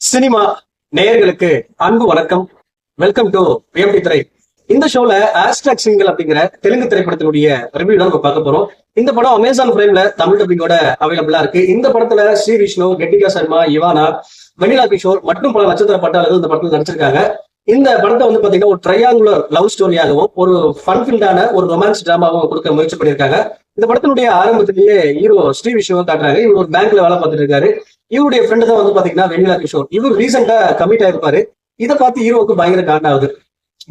Cinema நேயர்களுக்கு அன்பு வணக்கம். வெல்கம் டு பிஎம்டி திரை. இந்த ஷோல ஆஸ்ட்ராக் சிங்கிள் அப்படிங்கிற தெலுங்கு திரைப்படத்தினுடைய ரிவ்யூ தான் நம்ம பார்க்க போறோம். இந்த படம் அமேசான் பிரைம்ல தமிழ் டப்பிங்கோட அவைலபிளா இருக்கு. இந்த படத்துல ஸ்ரீ விஷ்ணு, கெட்டிகா சர்மா, இவானா, வெண்ணிலா கிஷோர் மற்றும் பல நட்சத்திர பட்டாளர்கள் இந்த படத்துல நடிச்சிருக்காங்க. இந்த படத்தை வந்து பாத்தீங்கன்னா ஒரு ட்ரையாங்குலர் லவ் ஸ்டோரியாகவும் ஒரு ஃபன்ஃபில்டான ஒரு ரொமான்ஸ் டிராமாவும் கொடுக்க முயற்சி பண்ணியிருக்காங்க. இந்த படத்தினுடைய ஆரம்பத்திலேயே ஹீரோ ஸ்ரீ விஷ்ணுவை காட்டுறாங்க. இவர் ஒரு பேங்க்ல வேலை பார்த்துட்டு இருக்காரு. இவருடைய ஃப்ரெண்டு தான் வந்து பாத்தீங்கன்னா வெண்ணிலா கிஷோர். இவர் ரீசெண்டா கமிட் ஆயிருப்பாரு. இதை பார்த்து ஹீரோவுக்கு பயங்கர காண்ட் ஆகுது,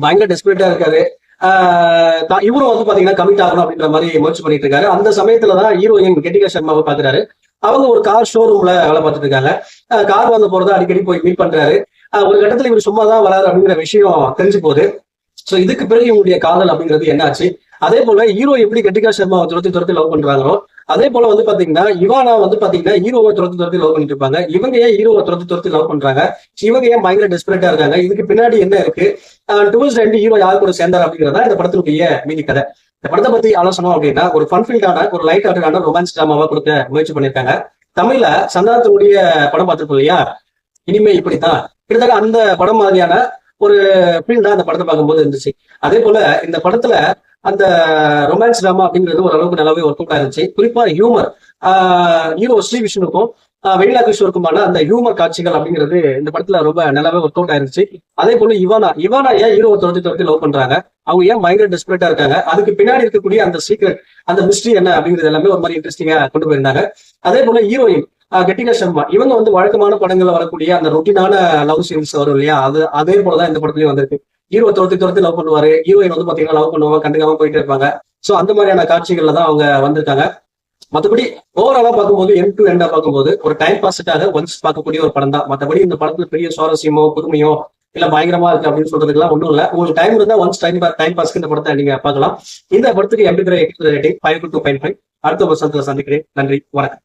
பயங்கர டெஸ்பரேட்டா இருக்காரு. இவரும் வந்து பாத்தீங்கன்னா கமிட் ஆகணும் அப்படின்ற மாதிரி முயற்சி பண்ணிட்டு இருக்காரு. அந்த சமயத்துலதான் ஹீரோயின் கெட்டிகா சர்மாவை பாக்குறாரு. அவங்க ஒரு கார் ஷோரூம்ல வேலை பார்த்துட்டு இருக்காங்க. கார் வந்து போறதா அடிக்கடி போய் மீட் பண்றாரு. ஒரு கட்டத்துல இவர் சும்மா தான் வராரு அப்படிங்கிற விஷயம் தெரிஞ்சு போகுது. சோ இதுக்கு பிறகு இவங்களுடைய காதல் அப்படிங்கிறது என்னாச்சு, அதே போல ஹீரோ எப்படி கெட்டிகா சர்மாவை துரத்தி லவ் பண்றாங்களோ அதே போல வந்து பாத்தீங்கன்னா இவானா வந்து பாத்தீங்கன்னா ஹீரோவை துரத்தி லவ் பண்ணிட்டு இருப்பாங்க. இவங்க ஏன் ஹீரோவை துரத்தி லவ் பண்றாங்க, இவங்க ஏன் பயங்கர டெஸ்பரேட்டா இருக்காங்க, இதுக்கு பின்னாடி என்ன இருக்கு, டுவர்ஸ் ரெண்டு ஹீரோ யாரு கூட சேர்ந்தார் அப்படிங்கிறதா இந்த படத்தினுடைய மீதி கதை. இந்த படத்தை பத்தி ஆலோசனை அப்படின்னா ஒரு ஃபன்ஃபில்டான ஒரு லைட் ஹார்ட்டடான ரொமான்ஸ் டிராமாவா கொடுக்க முயற்சி பண்ணிருக்காங்க. தமிழ்ல சந்தானத்தினுடைய படம் பார்த்திருப்போம் இல்லையா, இனிமே இப்படித்தான், கிட்டத்தட்ட அந்த படம் மாதிரியான ஒரு ஃபீல்டா அந்த படத்தை பார்க்கும்போது இருந்துச்சு. அதே போல இந்த படத்துல அந்த ரொமான்ஸ் டிராமா அப்படிங்கிறது ஓரளவுக்கு நல்லாவே ஒர்க் அவுட் ஆயிருச்சு. குறிப்பா ஹியூமர், ஹீரோ ஸ்ரீ விஷ்ணுக்கும் வெண்ணிலா கிஷோருக்குமான அந்த ஹியூமர் காட்சிகள் அப்படிங்கிறது இந்த படத்துல ரொம்ப நல்லாவே ஒர்க் அவுட் ஆயிருச்சு. அதே போல இவானா ஏன் ஹீரோவை துரத்தி லவ் பண்றாங்க, அவங்க ஏன் பயங்கர டெஸ்பரேட்டா இருக்காங்க, அதுக்கு பின்னாடி இருக்கக்கூடிய அந்த சீக்ரெட், அந்த மிஸ்ட்ரி என்ன அப்படிங்கிறது எல்லாமே ஒரு மாதிரி இன்ட்ரெஸ்டிங்கா கொண்டு போயிருந்தாங்க. அதே போல ஹீரோயின் கெட்டிகா சர்மா, இவங்க வந்து வழக்கமான படங்கள்ல வரக்கூடிய அந்த ரொட்டீனான லவ் சீன்ஸ் வரும் இல்லையா, அதே போலதான் இந்த படத்துலயும் வந்திருக்கு. ஹீரோ துரத்தி லவ் பண்ணுவாரு, ஹீரோயின் வந்து பாத்தீங்கன்னா லவ் பண்ணுவாங்க, கண்டுக்காம போயிட்டு இருப்பாங்க. சோ அந்த மாதிரியான காட்சிகள்ல தான் அவங்க வந்திருக்காங்க. மற்றபடி ஓவராலா பார்க்கும்போது எண்ட் டு எண்டா பார்க்கும்போது ஒரு டைம் பாஸ்க்காக ஒன்ஸ் பார்க்கக்கூடிய ஒரு படம் தான். மற்றபடி இந்த படத்துல பெரிய சுவாரஸ்யமோ புதுமையோ இல்ல பயங்கரமா இருக்கு அப்படின்னு சொல்றதுக்குலாம் ஒன்றும் இல்ல. உங்களுக்கு டைம் இருந்தா ஒன்ஸ் டைம் பாஸ்க்கு இந்த படத்தை நீங்க பார்க்கலாம். இந்த படத்துக்கு எப்படி ரேட்டிங் 5 to 5.5. அடுத்த வருஷத்துல சந்திக்கிறேன். நன்றி, வணக்கம்.